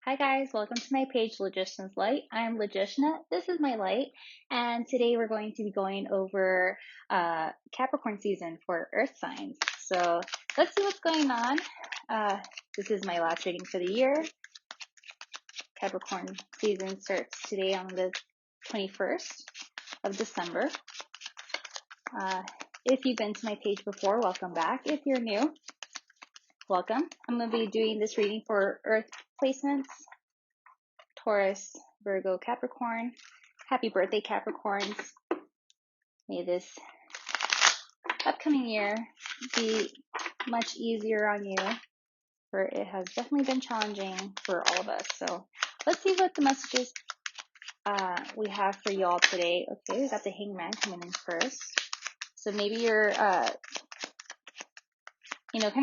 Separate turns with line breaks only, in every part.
Hi guys, welcome to my page Logician's Light. I'm Logiciana, this is my light, and today we're going to be going over Capricorn season for Earth signs. So let's see what's going on. This is my last reading for the year. Capricorn season starts today on the 21st of December. If you've been to my page before, welcome back. If you're new, welcome. I'm going to be doing this reading for Earth placements. Taurus, Virgo, Capricorn. Happy birthday, Capricorns. May this upcoming year be much easier on you, for it has definitely been challenging for all of us. So let's see what the messages we have for y'all today. Okay, we got the Hangman coming in first. So maybe you're, kind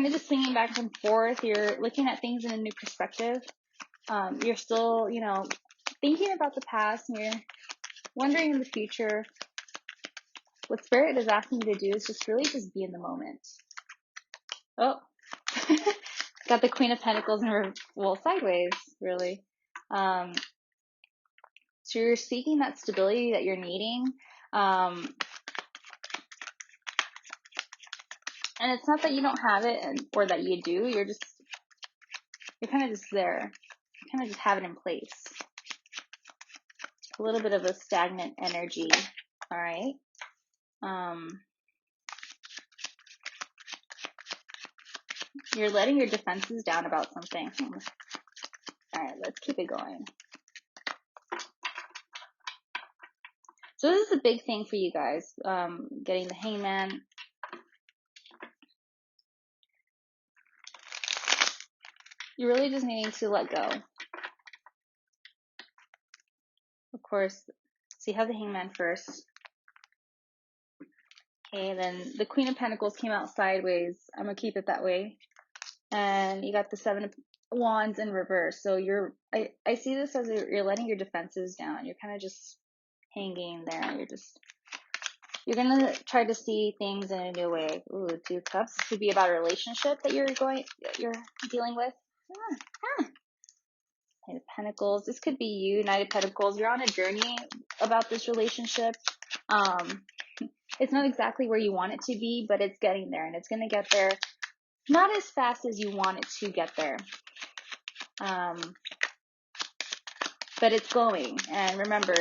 of just swinging back and forth. You're looking at things in a new perspective. You're still, thinking about the past, and you're wondering in the future. What Spirit is asking you to do is just really just be in the moment. Oh, got the Queen of Pentacles in sideways, really. So you're seeking that stability that you're needing. And it's not that you don't have it or that you do. You're kind of just there. You kind of just have it in place. A little bit of a stagnant energy. All right. You're letting your defenses down about something. All right, let's keep it going. So this is a big thing for you guys, getting the Hangman. You're really just needing to let go. Of course, so you have the Hangman first. Okay, then the Queen of Pentacles came out sideways. I'm going to keep it that way. And you got the Seven of Wands in reverse. So I see this as you're letting your defenses down. You're kind of just hanging there. You're going to try to see things in a new way. Ooh, Two of Cups. This could be about a relationship that you're dealing with. Knight of Pentacles. This could be you, Knight of Pentacles. You're on a journey about this relationship. It's not exactly where you want it to be, but it's getting there, and it's going to get there not as fast as you want it to get there. But it's going. And remember,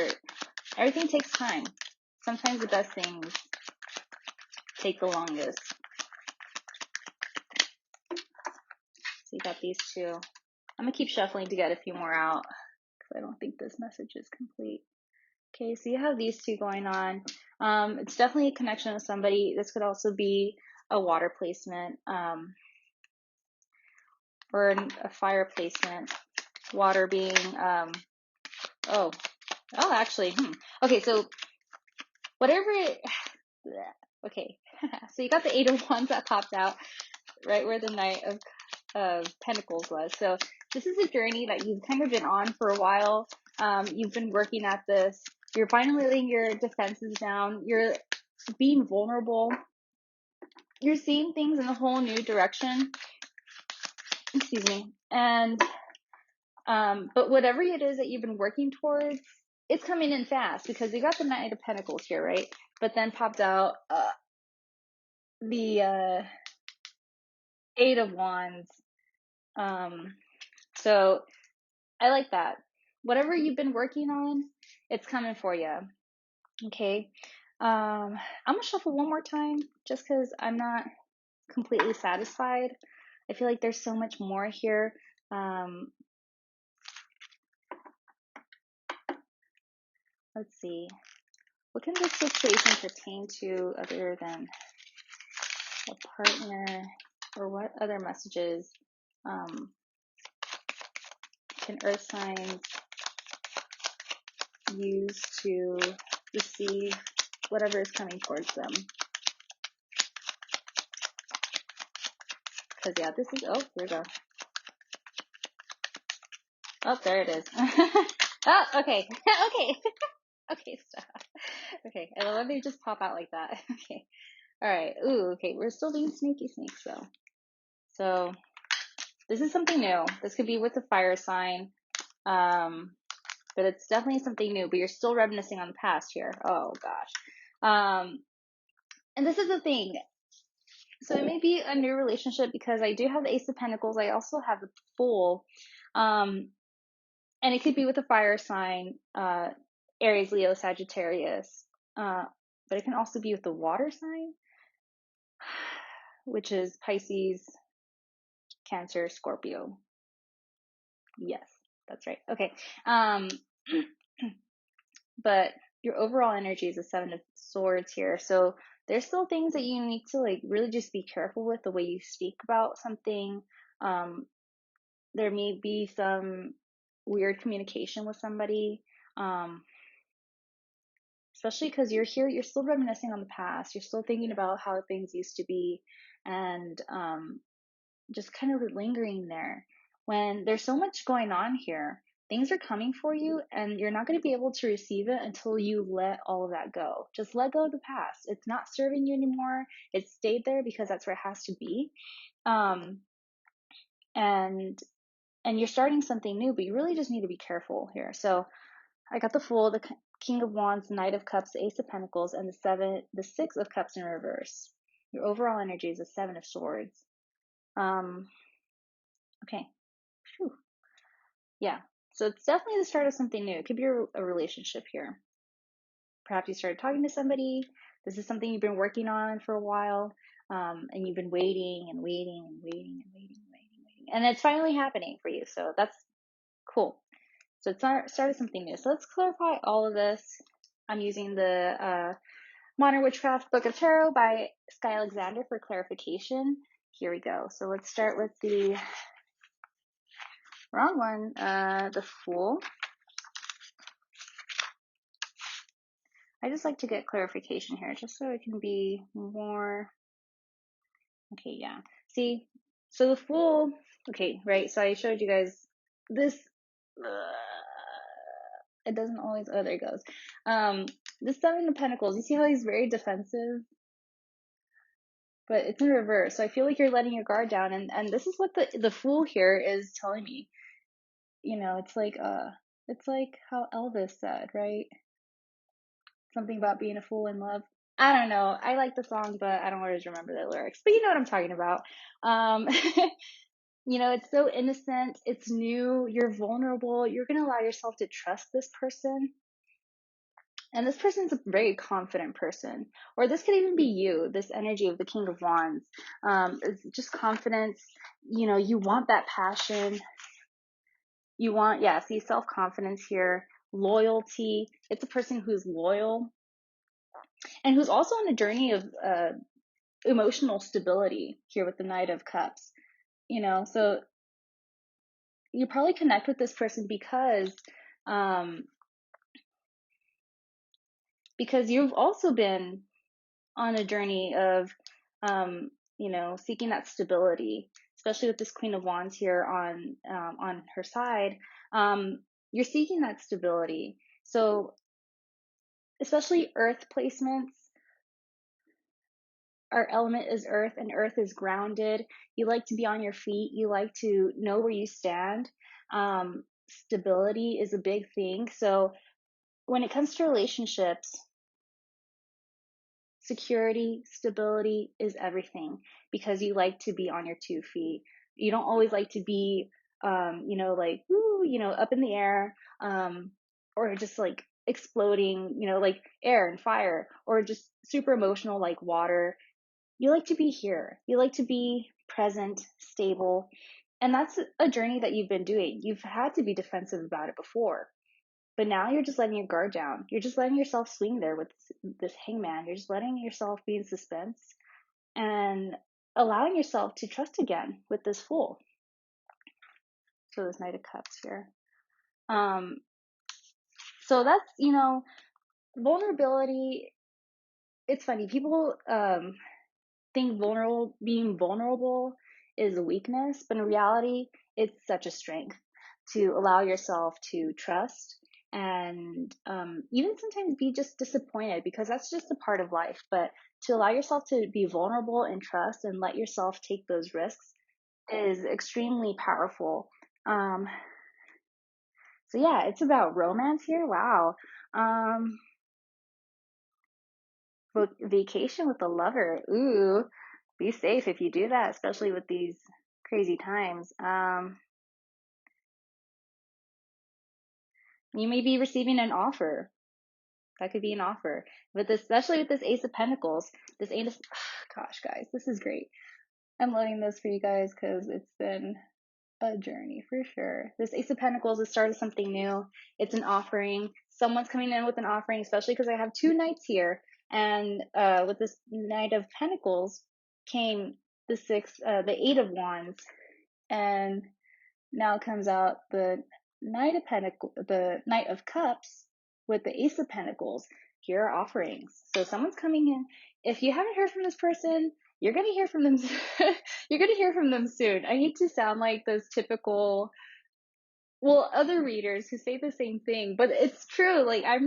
everything takes time. Sometimes the best things take the longest. So you got these two. I'm going to keep shuffling to get a few more out, because I don't think this message is complete. Okay, so you have these two going on. It's definitely a connection with somebody. This could also be a water placement, or a fire placement. Water being, actually, okay, so whatever okay, so you got the Eight of Wands that popped out right where the Knight of Pentacles was. So this is a journey that you've kind of been on for a while. You've been working at this. You're finally letting your defenses down. You're being vulnerable. You're seeing things in a whole new direction. Excuse me. And, but whatever it is that you've been working towards, it's coming in fast, because you got the Knight of Pentacles here, right? But then popped out, the, Eight of Wands. So I like that. Whatever you've been working on, it's coming for you. Okay. I'm gonna shuffle one more time, just because I'm not completely satisfied. I feel like there's so much more here. Let's see. What can this situation pertain to other than a partner, or what other messages can Earth signs use to receive whatever is coming towards them? Because yeah, this is, oh, here we go. Oh, there it is. Oh, okay. Okay. Okay, stop. Okay, I love when they just pop out like that. Okay. All right. Ooh, okay. We're still being sneaky snakes, though. So this is something new. This could be with a fire sign. But it's definitely something new, but you're still reminiscing on the past here. Oh gosh. And this is the thing. So it may be a new relationship because I do have the Ace of Pentacles. I also have the Fool. And it could be with a fire sign, Aries, Leo, Sagittarius. But it can also be with the water sign, which is Pisces, Cancer, Scorpio. Yes, that's right. Okay. But your overall energy is a 7 of Swords here. So there's still things that you need to like really just be careful with the way you speak about something. There may be some weird communication with somebody. Especially because you're here, you're still reminiscing on the past. You're still thinking about how things used to be, and just kind of lingering there. When there's so much going on here, things are coming for you, and you're not going to be able to receive it until you let all of that go. Just let go of the past. It's not serving you anymore. It stayed there because that's where it has to be. And you're starting something new, but you really just need to be careful here. So I got the Fool, the King of Wands, Knight of Cups, the Ace of Pentacles, and the Six of Cups in reverse. Your overall energy is a 7 of Swords. Okay. Whew. Yeah. So it's definitely the start of something new. It could be a relationship here. Perhaps you started talking to somebody. This is something you've been working on for a while, and you've been waiting and waiting and waiting and waiting and waiting and waiting. And it's finally happening for you. So that's cool. So it started something new. So let's clarify all of this. I'm using the Modern Witchcraft Book of Tarot by Skye Alexander for clarification. Here we go. So let's start with the wrong one, the Fool. I just like to get clarification here just so it can be more. Okay, yeah. See, so the Fool, okay, right? So I showed you guys this. It doesn't always, oh, there it goes. The Seven of Pentacles, you see how he's very defensive? But it's in reverse. So I feel like you're letting your guard down. And this is what the Fool here is telling me. You know, it's like how Elvis said, right? Something about being a fool in love. I don't know. I like the song, but I don't always remember the lyrics. But you know what I'm talking about. You know, it's so innocent. It's new. You're vulnerable. You're going to allow yourself to trust this person. And this person's a very confident person. Or this could even be you, this energy of the King of Wands. It's just confidence. You know, you want that passion. You want, yeah, see, self-confidence here. Loyalty. It's a person who's loyal. And who's also on a journey of emotional stability here with the Knight of Cups. You know, so you probably connect with this person because you've also been on a journey of, you know, seeking that stability, especially with this Queen of Wands here on her side. You're seeking that stability. So especially earth placements, our element is earth, and earth is grounded. You like to be on your feet. You like to know where you stand. Stability is a big thing. So when it comes to relationships, security, stability is everything because you like to be on your 2 feet. You don't always like to be, you know, like, woo, you know, up in the air, or just like exploding, you know, like air and fire, or just super emotional like water. You like to be here. You like to be present, stable. And that's a journey that you've been doing. You've had to be defensive about it before. But now you're just letting your guard down. You're just letting yourself swing there with this hangman. You're just letting yourself be in suspense and allowing yourself to trust again with this Fool. So this Knight of Cups here. So that's, you know, vulnerability. It's funny. People think being vulnerable is a weakness, but in reality, it's such a strength to allow yourself to trust and even sometimes be just disappointed, because that's just a part of life. But to allow yourself to be vulnerable and trust and let yourself take those risks is extremely powerful. So yeah, it's about romance here. Wow. Vacation with a lover. Ooh, be safe if you do that, especially with these crazy times. You may be receiving an offer. That could be an offer. But especially with this Ace of Pentacles, this Ace, gosh, guys, this is great. I'm loving this for you guys because it's been a journey for sure. This Ace of Pentacles is start of something new. It's an offering. Someone's coming in with an offering, especially because I have two knights here. And with this Knight of Pentacles came the Eight of Wands, and now comes out the the Knight of Cups with the Ace of Pentacles. Here are offerings. So someone's coming in. If you haven't heard from this person, you're gonna hear from them. You're gonna hear from them soon. I hate to sound like those typical, well, other readers who say the same thing, but it's true. Like I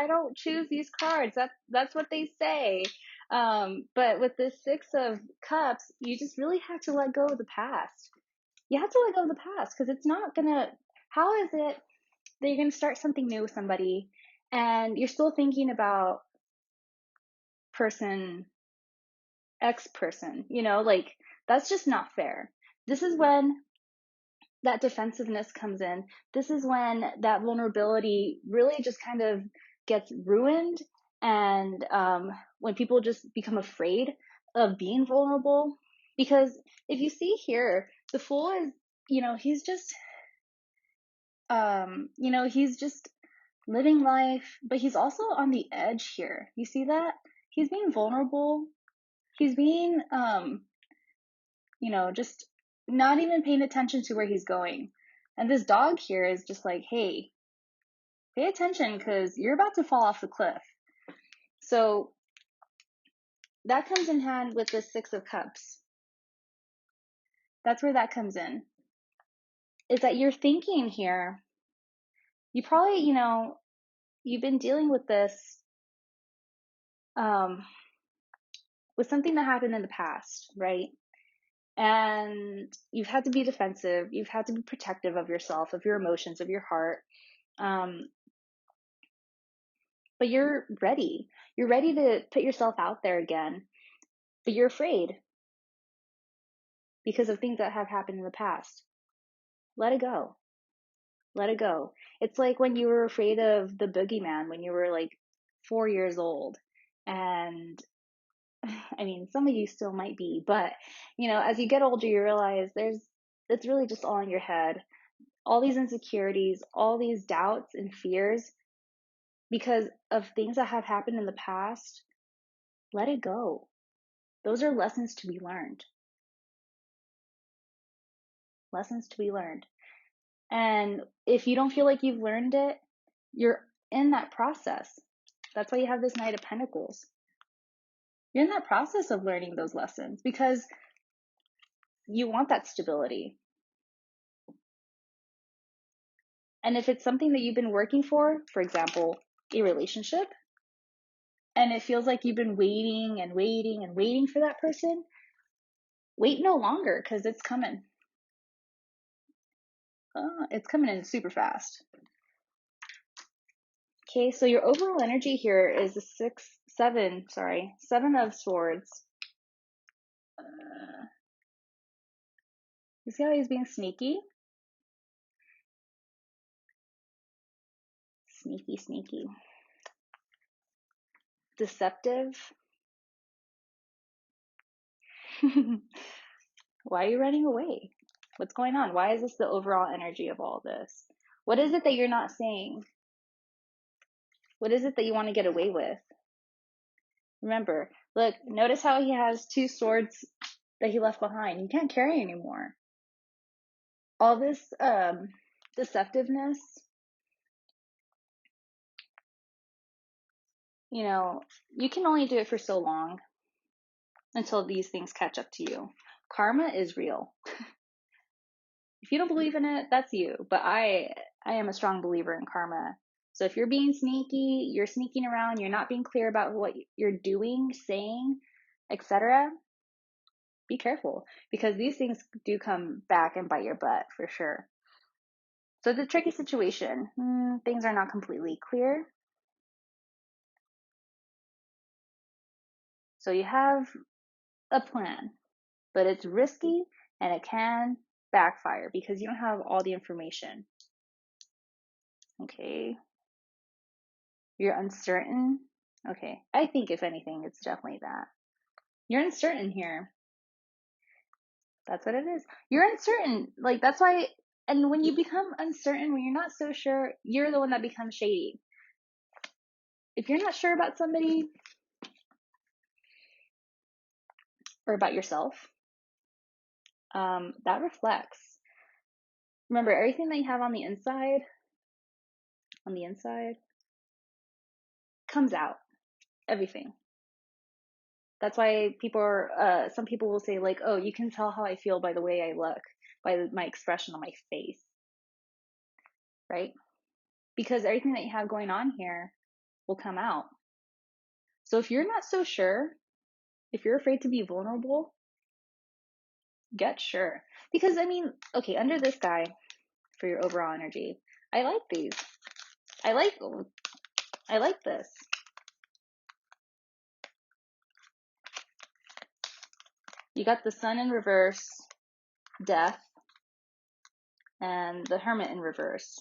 don't choose these cards. That's what they say. But with this Six of Cups, you just really have to let go of the past. You have to let go of the past because it's not gonna, how is it that you're gonna start something new with somebody and you're still thinking about person X person, like that's just not fair. This is when that defensiveness comes in. This is when that vulnerability really just kind of gets ruined, and when people just become afraid of being vulnerable. Because if you see here, the Fool is, he's just, he's just living life, but he's also on the edge here. You see that? He's being vulnerable. He's being, just not even paying attention to where he's going. And this dog here is just like, hey, pay attention because you're about to fall off the cliff. So that comes in hand with the Six of Cups. That's where that comes in. Is that you're thinking here, you probably, you've been dealing with this, with something that happened in the past, right? And you've had to be defensive. You've had to be protective of yourself, of your emotions, of your heart. But you're ready. You're ready to put yourself out there again. But you're afraid because of things that have happened in the past. Let it go. Let it go. It's like when you were afraid of the boogeyman when you were like 4 years old. And I mean, some of you still might be, but as you get older, you realize it's really just all in your head. All these insecurities, all these doubts and fears because of things that have happened in the past. Let it go. Those are lessons to be learned. Lessons to be learned. And if you don't feel like you've learned it, you're in that process. That's why you have this Knight of Pentacles. You're in that process of learning those lessons because you want that stability. And if it's something that you've been working for example, a relationship, and it feels like you've been waiting and waiting and waiting for that person, wait no longer because it's coming. It's coming in super fast. Okay, so your overall energy here is the Seven of Swords. You see how he's being sneaky? Sneaky. Deceptive. Why are you running away? What's going on? Why is this the overall energy of all this? What is it that you're not saying? What is it that you want to get away with? Remember, look, notice how he has two swords that he left behind. You can't carry anymore. All this deceptiveness, you can only do it for so long until these things catch up to you. Karma is real. If you don't believe in it, that's you. But I am a strong believer in karma. So if you're being sneaky, you're sneaking around, you're not being clear about what you're doing, saying, etc., be careful because these things do come back and bite your butt for sure. So it's a tricky situation. Things are not completely clear. So you have a plan, but it's risky and it can backfire because you don't have all the information. Okay. You're uncertain. Okay. I think if anything, it's definitely that. You're uncertain here. That's what it is. You're uncertain. Like, that's why, and when you become uncertain, when you're not so sure, you're the one that becomes shady. If you're not sure about somebody or about yourself, that reflects. Remember, everything that you have on the inside comes out. Everything. That's why some people will say like, oh, you can tell how I feel by the way I look, by my expression on my face, right? Because everything that you have going on here will come out. So if you're not so sure, if you're afraid to be vulnerable, get sure. Because okay, under this guy, for your overall energy, I like these. I like this. You got the Sun in reverse, Death, and the Hermit in reverse.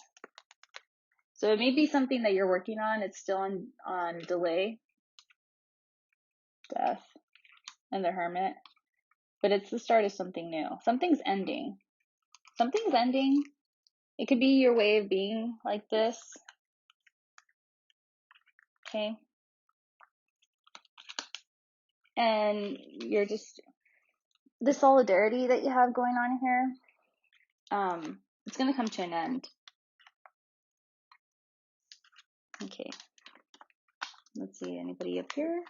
So it may be something that you're working on. It's still on delay. Death and the Hermit. But it's the start of something new. Something's ending. Something's ending. It could be your way of being like this. Okay. And you're just, the solidarity that you have going on here, it's going to come to an end. Okay. Let's see, anybody up here?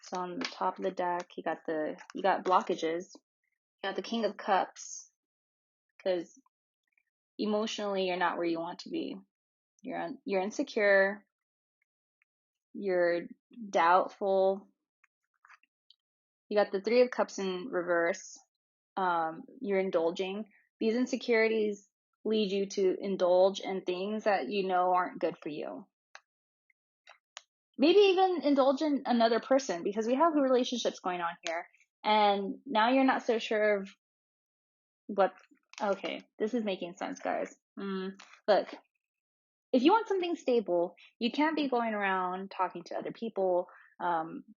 So on the top of the deck, you got blockages. You got the King of Cups, because emotionally you're not where you want to be. You're insecure. You're doubtful. You got the Three of Cups in reverse. You're indulging. These insecurities lead you to indulge in things that you know aren't good for you. Maybe even indulge in another person, because we have relationships going on here. And now you're not so sure of okay, this is making sense, guys. Look, if you want something stable, you can't be going around talking to other people,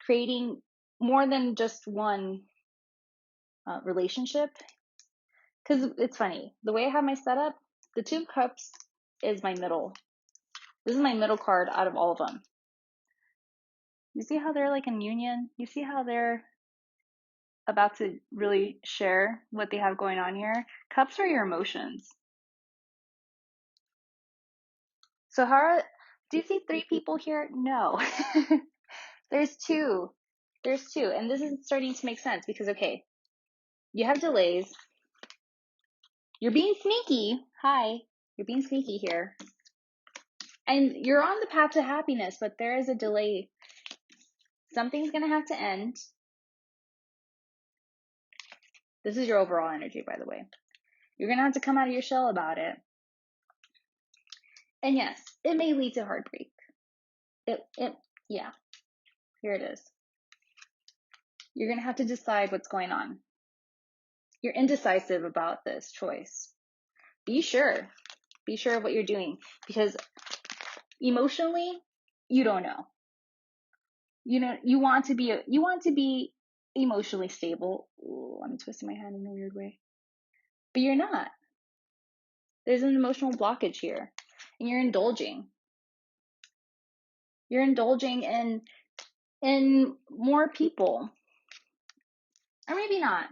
creating more than just one relationship. Because it's funny, the way I have my setup, the Two of Cups is my middle. This is my middle card out of all of them. You see how they're like in union? You see how they're about to really share what they have going on here? Cups are your emotions. So do you see three people here? No. There's two. And this is starting to make sense because, okay, you have delays. You're being sneaky. Hi. You're being sneaky here. And you're on the path to happiness, but there is a delay. Something's going to have to end. This is your overall energy, by the way. You're going to have to come out of your shell about it. And yes, it may lead to heartbreak. Yeah. Here it is. You're going to have to decide what's going on. You're indecisive about this choice. Be sure. Be sure of what you're doing, because emotionally, you don't know. You want to be emotionally stable. Ooh, I'm twisting my hand in a weird way. But you're not. There's an emotional blockage here. And you're indulging. You're indulging in more people. Or maybe not.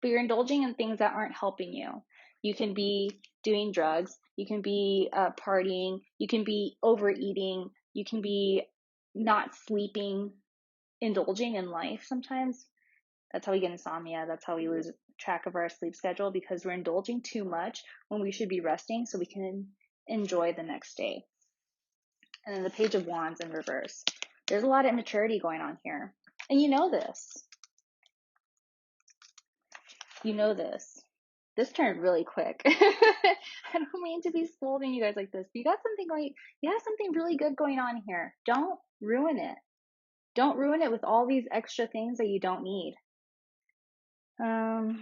But you're indulging in things that aren't helping you. You can be doing drugs. You can be partying. You can be overeating. You can be not sleeping, indulging in life sometimes. That's how we get insomnia. That's how we lose track of our sleep schedule, because we're indulging too much when we should be resting so we can enjoy the next day. And then the Page of Wands in reverse. There's a lot of immaturity going on here. And you know this. You know this. this turned really quick. I don't mean to be scolding you guys like this, but you have something really good going on here. Don't ruin it. Don't ruin it with all these extra things that you don't need. A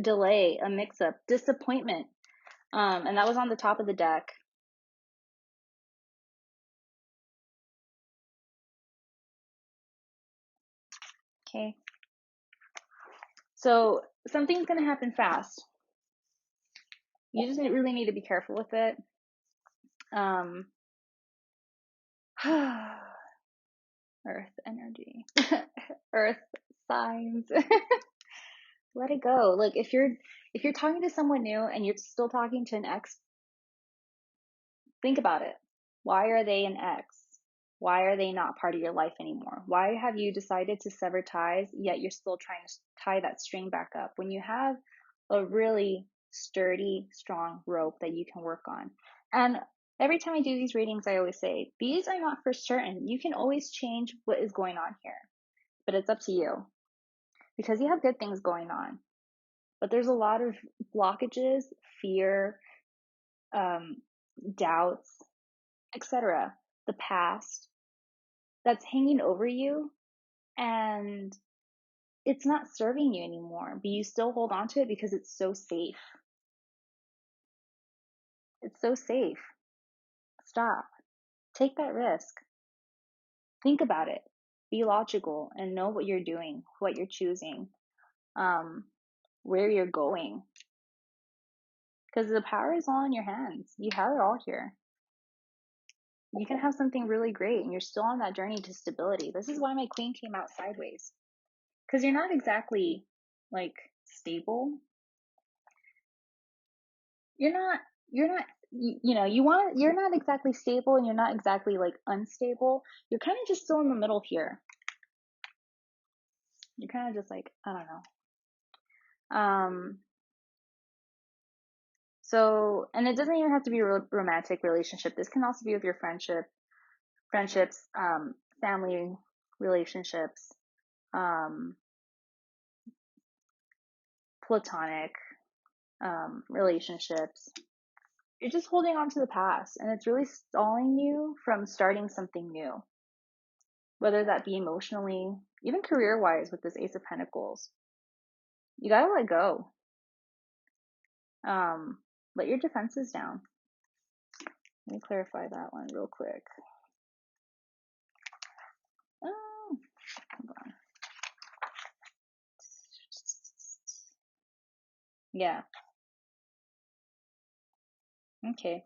delay, a mix-up, disappointment. And that was on the top of the deck. Okay. So something's going to happen fast. You just really need to be careful with it. Earth energy, earth signs. Let it go. Like if you're talking to someone new and you're still talking to an ex, think about it. Why are they an ex? Why are they not part of your life anymore? Why have you decided to sever ties, yet you're still trying to tie that string back up when you have a really sturdy, strong rope that you can work on? And every time I do these readings, I always say, these are not for certain. You can always change what is going on here, but it's up to you because you have good things going on. But there's a lot of blockages, fear, doubts, etc. The past that's hanging over you, and it's not serving you anymore, but you still hold on to it because it's so safe. It's so safe. Stop. Take that risk. Think about it. Be logical and know what you're doing, what you're choosing, where you're going. Because the power is all in your hands. You have it all here. You can have something really great and you're still on that journey to stability. This is why my queen came out sideways. Because you're not exactly like stable. You're not you're not exactly stable and you're not exactly like unstable. You're kind of just still in the middle here. You're kind of just like, I don't know. So, and it doesn't even have to be a romantic relationship. This can also be with your friendships, family relationships, platonic, relationships. You're just holding on to the past and it's really stalling you from starting something new. Whether that be emotionally, even career-wise with this Ace of Pentacles. You gotta let go. Let your defenses down. Let me clarify that one real quick. Oh, hold on. Yeah. Okay.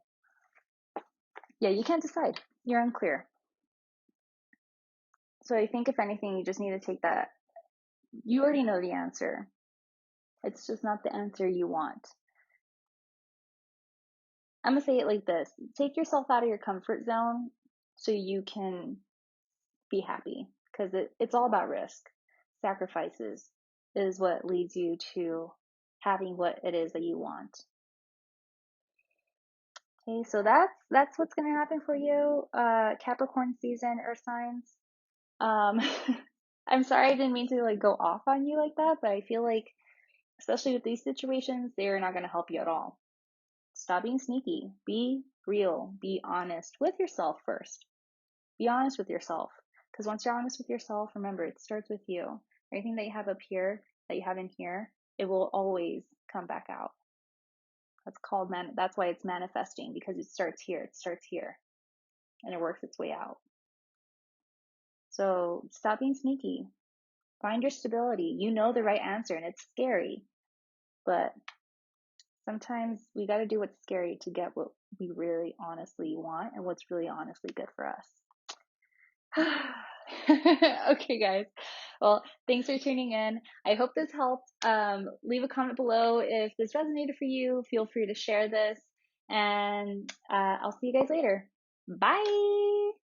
Yeah, you can't decide. You're unclear. So I think if anything, you just need to take that. You already know the answer. It's just not the answer you want. I'm gonna say it like this. Take yourself out of your comfort zone so you can be happy. Because it's all about risk. Sacrifices is what leads you to having what it is that you want. Okay, so that's what's going to happen for you, Capricorn season, Earth signs. I'm sorry I didn't mean to like go off on you like that, but I feel like, especially with these situations, they are not going to help you at all. Stop being sneaky. Be real. Be honest with yourself first. Be honest with yourself. Because once you're honest with yourself, remember, it starts with you. Everything that you have up here, that you have in here, it will always come back out. That's why it's manifesting, because it starts here, and it works its way out. So stop being sneaky. Find your stability. You know the right answer, and it's scary, but sometimes we got to do what's scary to get what we really honestly want and what's really honestly good for us. Okay, guys. Well, thanks for tuning in. I hope this helped. Leave a comment below if this resonated for you. Feel free to share this, and I'll see you guys later. Bye.